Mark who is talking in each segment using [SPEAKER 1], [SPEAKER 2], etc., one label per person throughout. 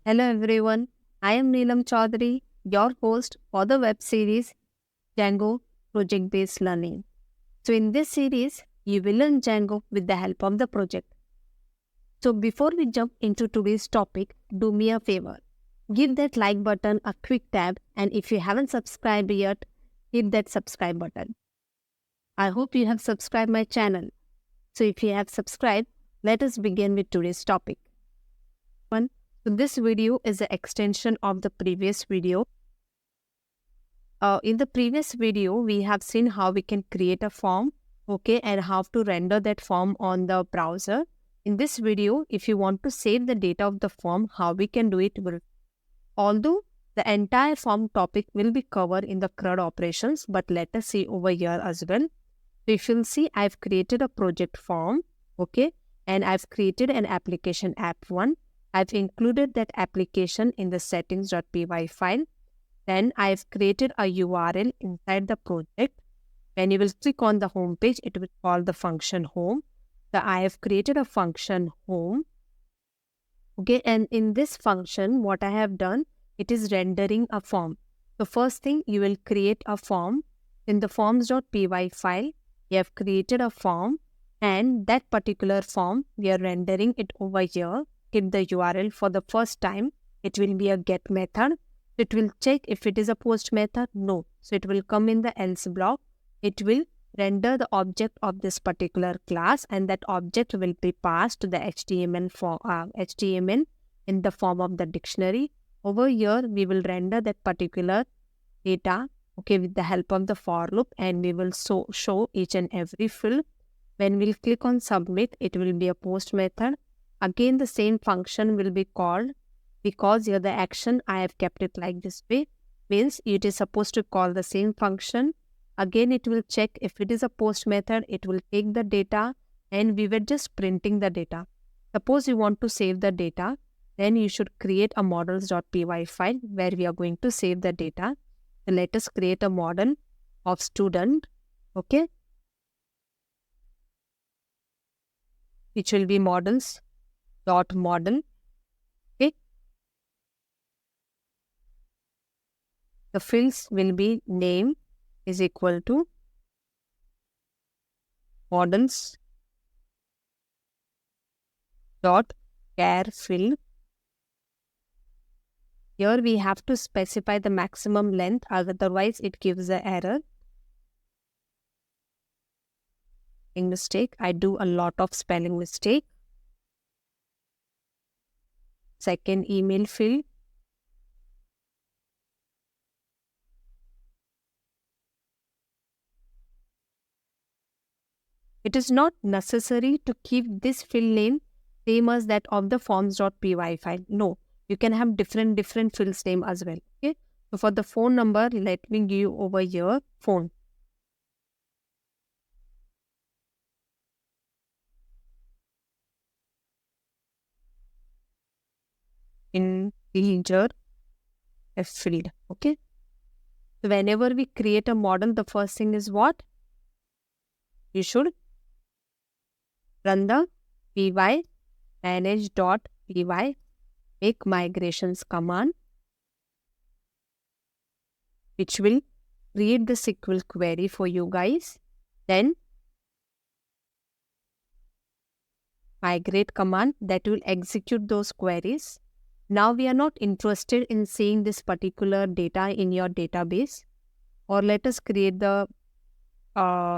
[SPEAKER 1] Hello everyone, I am Neelam Choudhary, your host for the web series Django Project Based Learning. So, in this series, you will learn Django with the help of the project. So, before we jump into today's topic, do me a favor. Give that like button a quick tap, and if you haven't subscribed yet, hit that subscribe button. I hope you have subscribed my channel. So, if you have subscribed, let us begin with today's topic. So this video is an extension of the previous video. In the previous video, we have seen how we can create a form, and how to render that form on the browser. In this video, if you want to save the data of the form, how we can do it. Although the entire form topic will be covered in the CRUD operations, but let us see over here as well. So if you'll see, I've created a project form, and I've created an application app1. I've included that application in the settings.py file. Then I've created a URL inside the project. When you will click on the home page, it will call the function home. So I have created a function home. And in this function, what I have done, it is rendering a form. So first thing, you will create a form. In the forms.py file, you have created a form, and that particular form, we are rendering it over here. Hit the URL for the first time. It will be a get method. It will check if it is a post method. No. So it will come in the else block. It will render the object of this particular class, and that object will be passed to the HTML in the form of the dictionary. Over here, we will render that particular data, with the help of the for loop, and we will show each and every field. When we'll click on submit, it will be a post method. Again, the same function will be called, because here the action I have kept it like this way, means it is supposed to call the same function. Again, it will check if it is a post method, it will take the data, and we were just printing the data. Suppose you want to save the data, then you should create a models.py file where we are going to save the data. So let us create a model of student, which will be models.model. The fields will be name is equal to models dot char field. Here we have to specify the maximum length, otherwise it gives an error. Mistake. I do a lot of spelling mistake. Second email field. It is not necessary to keep this field name same as that of the forms.py file. No, you can have different fields name as well. So for the phone number, let me give you over here phone. Integer F field. So whenever we create a model, the first thing is what? You should run the py manage.py make migrations command, which will create the SQL query for you guys. Then migrate command that will execute those queries. Now we are not interested in seeing this particular data in your database, or let us create the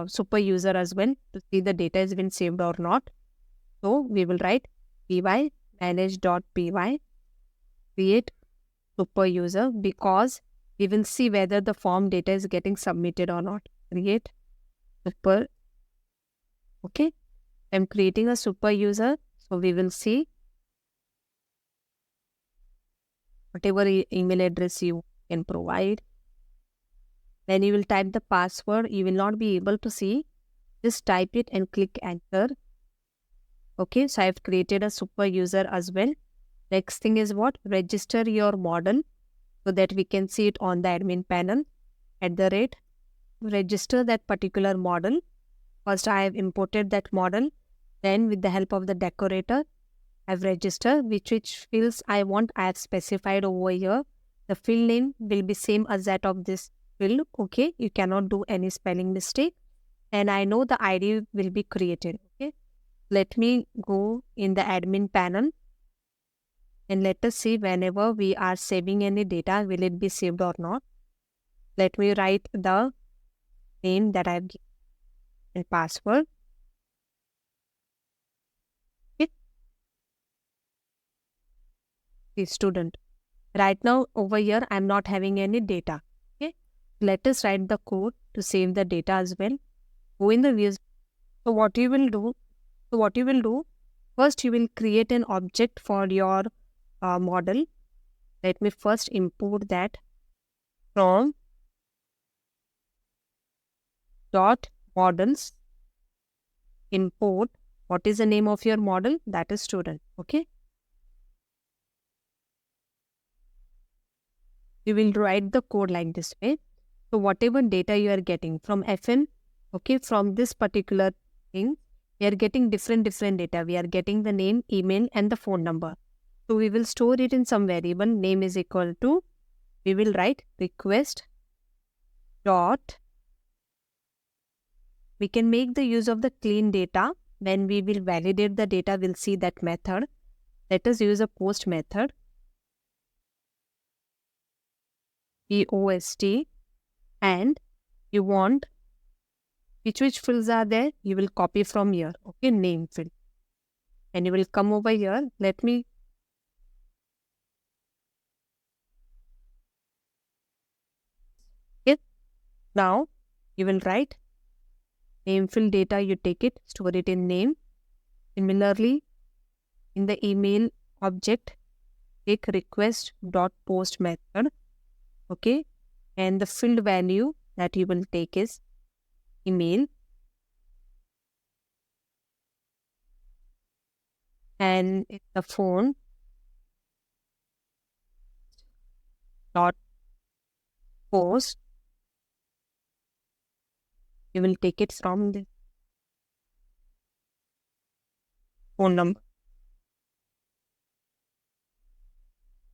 [SPEAKER 1] super user as well to see the data has been saved or not. So we will write py manage.py create super user, because we will see whether the form data is getting submitted or not. Create super. I'm creating a super user, so we will see whatever email address you can provide. Then you will type the password. You will not be able to see. Just type it and click enter. So I've created a super user as well. Next thing is what? Register your model so that we can see it on the admin panel. Register that particular model. First I have imported that model. Then with the help of the decorator, I've registered which fields I want. I have specified over here. The field name will be same as that of this field. Okay, you cannot do any spelling mistake. And I know the ID will be created. Okay, let me go in the admin panel and let us see whenever we are saving any data, will it be saved or not. Let me write the name that I've given and password. Okay, the student. Right now over here, I'm not having any data. Okay, let us write the code to save the data as well. Go in the views. So what you will do, first you will create an object for your model. Let me first import that from dot models. Import, what is the name of your model? That is student. Okay, you will write the code like this way. So whatever data you are getting from FM, okay, from this particular thing, we are getting different data. We are getting the name, email, and the phone number. So we will store it in some variable. Name is equal to, we will write request dot. We can make the use of the clean data. When we will validate the data, we'll see that method. Let us use a post method. POST, and you want which fields are there, you will copy from here. Okay, name field. And you will come over here. Let me now you will write name field data, you take it, store it in name. Similarly, in the email object, take request dot post method. Okay, and the field value that you will take is email, and in the phone dot post, you will take it from the phone number.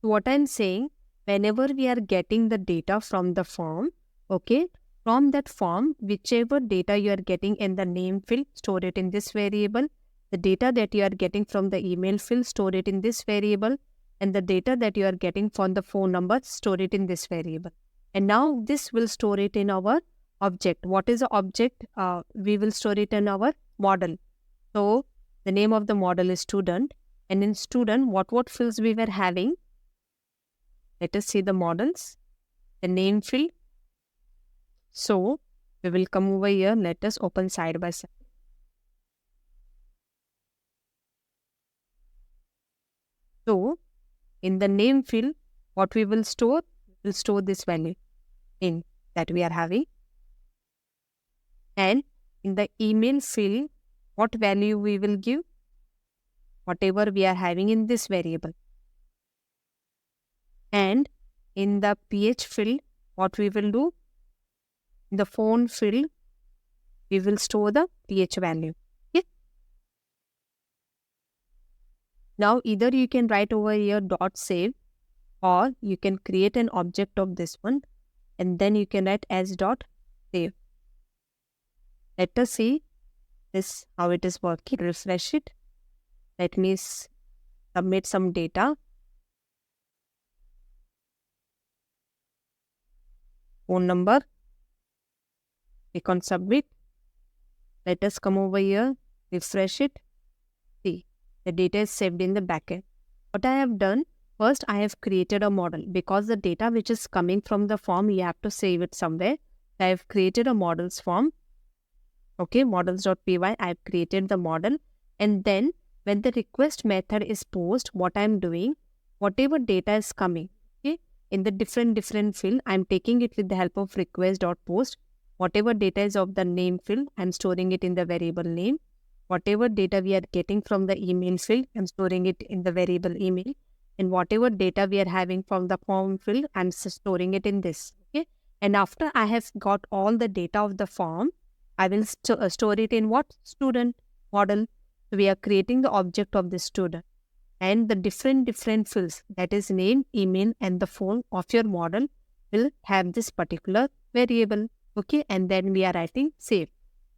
[SPEAKER 1] So what I'm saying, whenever we are getting the data from the form, okay, from that form, whichever data you are getting in the name field, store it in this variable. The data that you are getting from the email field, store it in this variable. And the data that you are getting from the phone number, store it in this variable. And now this will store it in our object. What is the object? We will store it in our model. So the name of the model is student. And in student, what fields we were having? Let us see the models, the name field. So we will come over here. Let us open side by side. So in the name field, what we will store? We'll store this value in that we are having. And in the email field, what value we will give? Whatever we are having in this variable. And in the pH field, what we will do? In the phone field, we will store the pH value. Okay? Now either you can write over here dot save, or you can create an object of this one and then you can write as dot save. Let us see this how it is working. Refresh it. Let me submit some data. Phone number. Click on submit. Let us come over here, refresh it. See, the data is saved in the backend. What I have done, first I have created a model because the data which is coming from the form, you have to save it somewhere. I have created a models form. Okay, models.py, I have created the model. And then when the request method is posed, what I am doing, whatever data is coming, okay, in the different field, I am taking it with the help of request.post. Whatever data is of the name field, I am storing it in the variable name. Whatever data we are getting from the email field, I am storing it in the variable email. And whatever data we are having from the form field, I am storing it in this. Okay. And after I have got all the data of the form, I will store it in what? Student model. So we are creating the object of the student. and the different fields, that is name, email, and the phone of your model will have this particular variable. Okay, and then we are writing save.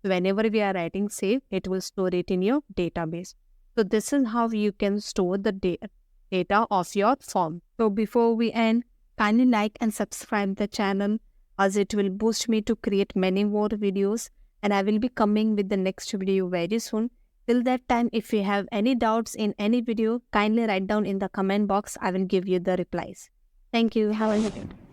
[SPEAKER 1] Whenever we are writing save, it will store it in your database. So this is how you can store the data of your form. So before we end, kindly like and subscribe the channel, as it will boost me to create many more videos, and I will be coming with the next video very soon. Till that time, if you have any doubts in any video, kindly write down in the comment box. I will give you the replies. Thank you. Have a good day.